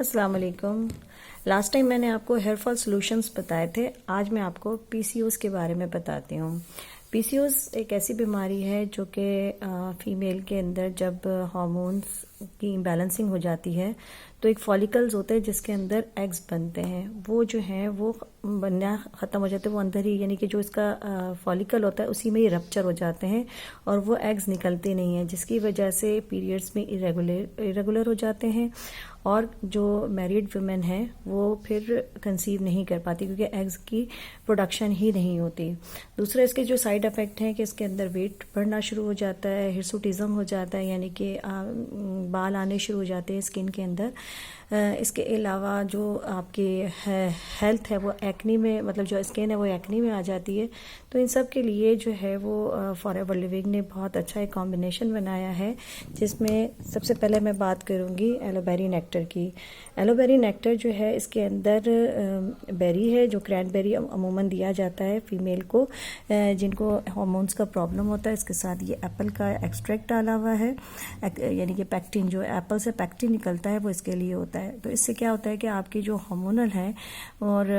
अस्सलाम वालेकुम। Last time मैंने आपको हेयर फॉल सॉल्यूशंस बताए थे। आज मैं आपको पीसीओएस के बारे में बताती हूँ। पीसीओएस एक ऐसी बीमारी है जो कि फीमेल के अंदर जब हार्मोन्स की इम्बैलेंसिंग हो जाती है तो एक फॉलिकल्स होते हैं जिसके अंदर एग्स बनते हैं। वो जो हैं वो बनना ख़त्म हो जाते हैं, वो अंदर ही यानी कि जो इसका फॉलिकल होता है उसी में ही रप्चर हो जाते हैं और वो एग्स निकलते नहीं हैं, जिसकी वजह से पीरियड्स में इरेगुलर हो जाते हैं और जो मैरिड वुमेन है वो फिर कंसीव नहीं कर पाती क्योंकि एग्स की प्रोडक्शन ही नहीं होती। दूसरा इसके जो साइड इफ़ेक्ट हैं कि इसके अंदर वेट बढ़ना शुरू हो जाता है, हिर्सुटिज्म हो जाता है, यानी कि बाल आने शुरू हो जाते हैं स्किन के अंदर। इसके अलावा जो आपकी हेल्थ है वो एक्नी में, मतलब जो स्किन है वो एक्नी में आ जाती है। तो इन सब के लिए जो है वो फॉरएवर लिविंग ने बहुत अच्छा एक कॉम्बिनेशन बनाया है, जिसमें सबसे पहले मैं बात करूँगी एलोबेरी नेक्टर की। एलोबेरी नेक्टर जो है इसके अंदर बेरी है जो क्रैनबेरी अमूमन दिया जाता है फीमेल को जिनको हार्मोन्स का प्रॉब्लम होता है। इसके साथ ये एप्पल का एक्सट्रैक्ट डाला हुआ है, यानी कि पैक्टिन, जो एप्पल से पैक्टिन निकलता है वो इसके लिए होता है। तो इससे क्या होता है कि आपकी जो हार्मोनल है और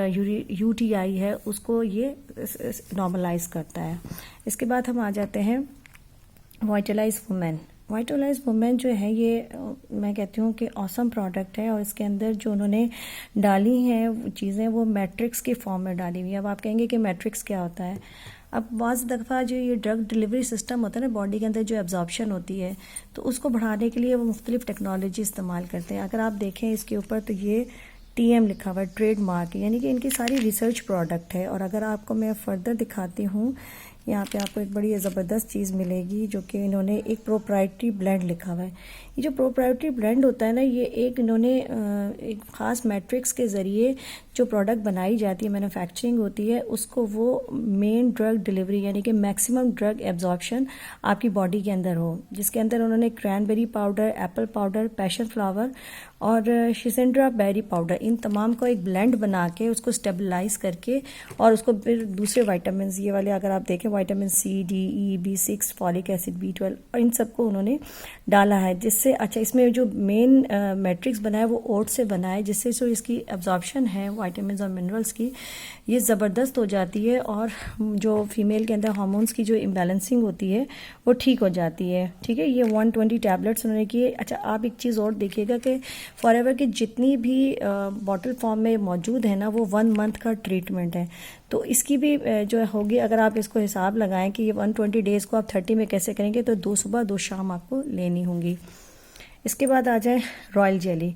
यूटीआई है उसको ये नॉर्मलाइज करता है। इसके बाद हम आ जाते हैं वाइटलाइज वुमेन। वाइटलाइज वुमेन जो है ये मैं कहती हूँ कि ऑसम प्रोडक्ट है और इसके अंदर जो उन्होंने डाली हैं चीज़ें वो मैट्रिक्स की फॉर्म में डाली हुई है। अब आप कहेंगे कि मैट्रिक्स क्या होता है। अब बाज़ दफ़ा जो ये ड्रग डिलीवरी सिस्टम होता है ना बॉडी के अंदर, जो एब्जॉर्प्शन होती है, तो उसको बढ़ाने के लिए वो मुख्तलिफ टेक्नोलॉजी इस्तेमाल करते हैं। अगर आप देखें इसके ऊपर तो ये टीएम लिखा हुआ है, ट्रेडमार्क, यानी कि इनकी सारी रिसर्च प्रोडक्ट है। और अगर आपको मैं फर्दर दिखाती हूँ, यहाँ पे आपको एक बड़ी ज़बरदस्त चीज़ मिलेगी जो कि इन्होंने एक प्रोप्राइटरी ब्लेंड लिखा हुआ है। ये जो प्रोप्राइटरी ब्लेंड होता है ना, ये एक इन्होंने एक ख़ास मैट्रिक्स के ज़रिए जो प्रोडक्ट बनाई जाती है, मैन्युफैक्चरिंग होती है, उसको वो मेन ड्रग डिलीवरी यानी कि मैक्सिमम ड्रग एब्जॉर्प्शन आपकी बॉडी के अंदर हो, जिसके अंदर उन्होंने cranberry powder, Apple powder, passion flower और शिसेंड्रा बेरी पाउडर, इन तमाम को एक ब्लेंड बना के उसको स्टेबलाइज करके और उसको फिर दूसरे वाइटामिन, ये वाले अगर आप देखें विटामिन सी, डी, ई, B6, फॉलिक एसिड, B12 और इन सबको उन्होंने डाला है, जिससे अच्छा इसमें जो मेन मैट्रिक्स बना है वो ओट से बना है, जिससे जो इसकी एब्जॉर्प्शन है विटामिन और मिनरल्स की ये ज़बरदस्त हो जाती है और जो फीमेल के अंदर हार्मोन्स की जो इम्बैलेंसिंग होती है वो ठीक हो जाती है। ठीक है, ये 120 टैबलेट्स उन्होंने किए। अच्छा, आप एक चीज़ और देखिएगा कि फॉरएवर की जितनी भी बॉटल फॉर्म में मौजूद है ना, वो 1 मंथ का ट्रीटमेंट है। तो इसकी भी जो होगी, अगर आप इसको हिसाब लगाएं कि ये 120 डेज़ को आप 30 में कैसे करेंगे, तो 2 सुबह 2 शाम आपको लेनी होंगी। इसके बाद आ जाए रॉयल जेली।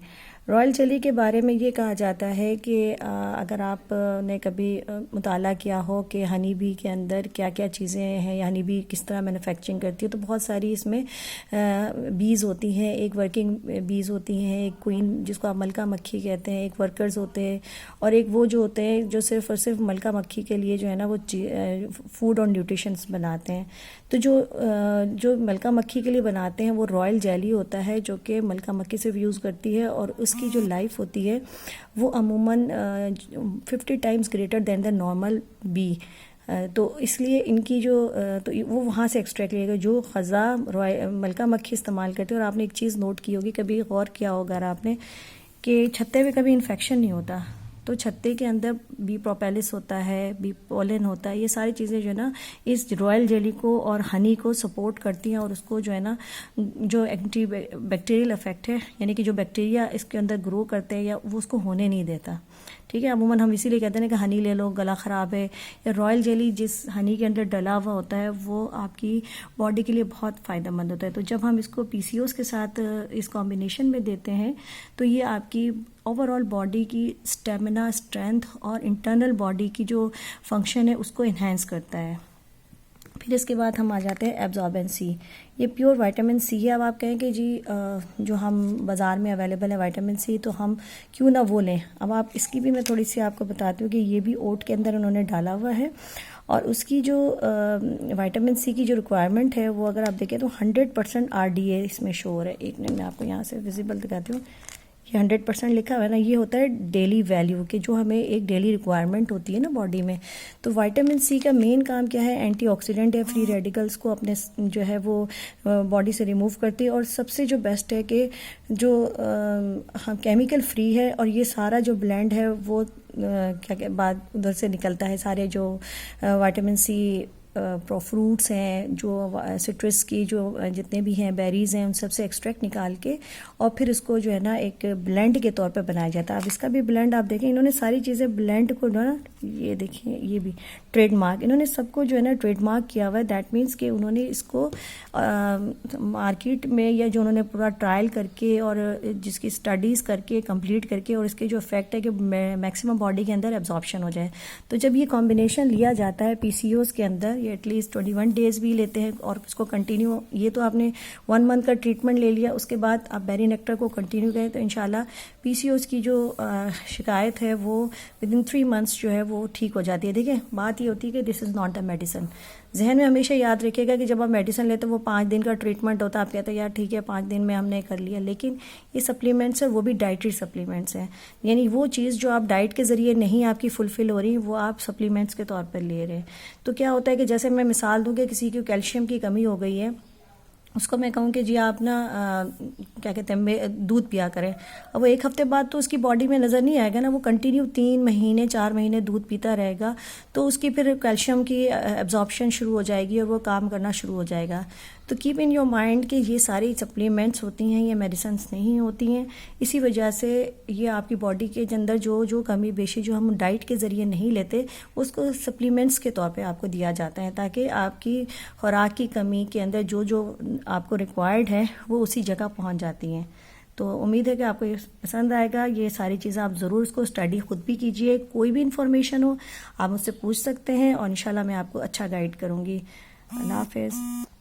रॉयल जेली के बारे में ये कहा जाता है कि अगर आपने कभी मुताला किया हो कि हनी बी के अंदर क्या क्या चीज़ें हैं या हनी बी किस तरह मैन्युफैक्चरिंग करती है, तो बहुत सारी इसमें बीज होती हैं। एक वर्किंग बीज होती हैं, एक क्वीन जिसको आप मलका मक्खी कहते हैं, एक वर्कर्स होते हैं और एक वो जो होते हैं जो सिर्फ और सिर्फ मलका मक्खी के लिए जो है ना वो फूड और न्यूट्रिशंस बनाते हैं। तो जो मलका मक्खी के लिए बनाते हैं वो रॉयल जेली होता है जो कि मलका मक्खी से यूज़ करती है और उसकी जो लाइफ होती है वो अमूमन 50 times greater than the normal b. तो इसलिए इनकी जो तो वो वहाँ से एक्सट्रैक्ट लिएगा जो ख़ज़ा मलका मक्खी इस्तेमाल करते हैं। और आपने एक चीज़ नोट की होगी, कभी गौर किया होगा आपने कि छत्ते में कभी इन्फेक्शन नहीं होता। तो छत्ते के अंदर बी प्रोपेलिस होता है, बी पोलन होता है, ये सारी चीज़ें जो है ना इस रॉयल जेली को और हनी को सपोर्ट करती हैं और उसको जो है ना जो एंटी बैक्टीरियल इफेक्ट है, यानी कि जो बैक्टीरिया इसके अंदर ग्रो करते हैं या वो उसको होने नहीं देता। ठीक है, अमूमन हम इसीलिए कहते हैं कि हनी ले लो, गला ख़राब है, या रॉयल जेली जिस हनी के अंदर डला हुआ होता है वो आपकी बॉडी के लिए बहुत फ़ायदेमंद होता है। तो जब हम इसको पीसीओएस के साथ इस कॉम्बिनेशन में देते हैं तो ये आपकी ओवरऑल बॉडी की स्टेमिना, स्ट्रेंथ और इंटरनल बॉडी की जो फंक्शन है उसको इन्हेंस करता है। फिर इसके बाद हम आ जाते हैं एब्जॉर्बेंसी। ये प्योर विटामिन सी है। अब आप कहें कि जी जो हम बाज़ार में अवेलेबल है विटामिन सी, तो हम क्यों ना वो लें। अब आप इसकी भी मैं थोड़ी सी आपको बताती हूँ कि ये भी ओट के अंदर उन्होंने डाला हुआ है और उसकी जो विटामिन सी की जो रिक्वायरमेंट है वो अगर आप देखें तो 100% RDA इसमें शो हो रहा है। एक मिनट मैं आपको यहाँ से विजिबल दिखाती हूँ। ये 100% लिखा हुआ है ना, ये होता है डेली वैल्यू के, जो हमें एक डेली रिक्वायरमेंट होती है ना बॉडी में। तो विटामिन सी का मेन काम क्या है, एंटीऑक्सीडेंट है, फ्री रेडिकल्स को अपने जो है वो बॉडी से रिमूव करती है। और सबसे जो बेस्ट है कि जो हाँ केमिकल फ्री है, और ये सारा जो ब्लेंड है वो क्या बाद उधर से निकलता है, सारे जो विटामिन सी फ्रूट्स हैं, जो सिट्रस की जो जितने भी हैं बेरीज़ हैं, उन सब से एक्सट्रैक्ट निकाल के और फिर इसको जो है ना एक ब्लेंड के तौर पे बनाया जाता है। अब इसका भी ब्लेंड आप देखें, इन्होंने सारी चीज़ें ब्लेंड को ना, ये देखिए ये भी ट्रेडमार्क, इन्होंने सबको जो है ना ट्रेडमार्क किया हुआ है। दैट मीन्स कि उन्होंने इसको मार्केट में, या जो उन्होंने पूरा ट्रायल करके और जिसकी स्टडीज़ करके कंप्लीट करके, और इसके जो इफेक्ट है कि मैक्सिमम बॉडी के अंदर एब्जॉर्प्शन हो जाए। तो जब ये कॉम्बिनेशन लिया जाता है पीसीओएस के अंदर, ये एटलीस्ट 21 डेज भी लेते हैं और उसको कंटिन्यू, ये तो आपने 1 मंथ का ट्रीटमेंट ले लिया, उसके बाद आप बेरी नेक्टर को कंटिन्यू करें तो इंशाल्लाह पीसीओएस की जो शिकायत है वो विदिन 3 मंथ्स जो है वो ठीक हो जाती है। देखिए बात ये होती है कि this is not a medicine. जहन में हमेशा याद रखिएगा कि जब आप मेडिसिन लेते हो वो 5 दिन का ट्रीटमेंट होता है, आप कहते हैं यार ठीक है 5 दिन में हमने कर लिया, लेकिन ये सप्लीमेंट्स है, वो भी डाइटरी सप्लीमेंट्स हैं। यानी वो चीज़ जो आप डाइट के ज़रिए नहीं आपकी फुलफिल हो रही, वो आप सप्लीमेंट्स के तौर पर ले रहे हैं। तो क्या होता है कि जैसे मैं मिसाल दूँ कि किसी की कैल्शियम की कमी हो गई है, उसको मैं कहूँ कि जी आप ना क्या कहते हैं दूध पिया करें। अब वो 1 हफ्ते बाद तो उसकी बॉडी में नज़र नहीं आएगा ना, वो कंटिन्यू 3 महीने 4 महीने दूध पीता रहेगा, तो उसकी फिर कैल्शियम की एब्जॉर्प्शन शुरू हो जाएगी और वो काम करना शुरू हो जाएगा। तो कीप इन योर माइंड कि ये सारी सप्लीमेंट्स होती हैं, ये मेडिसिन नहीं होती हैं। इसी वजह से ये आपकी बॉडी के अंदर जो कमी बेशी जो हम डाइट के ज़रिए नहीं लेते, उसको सप्लीमेंट्स के तौर पे आपको दिया जाता है, ताकि आपकी खुराक की कमी के अंदर जो आपको रिक्वायर्ड है वो उसी जगह पहुंच जाती हैं। तो उम्मीद है कि आपको ये पसंद आएगा। ये सारी चीज़ें आप ज़रूर इसको स्टडी खुद भी कीजिए। कोई भी इन्फॉर्मेशन हो आप मुझसे पूछ सकते हैं और इंशाल्लाह मैं आपको अच्छा गाइड करूँगी। अल्लाह हाफ़िज़।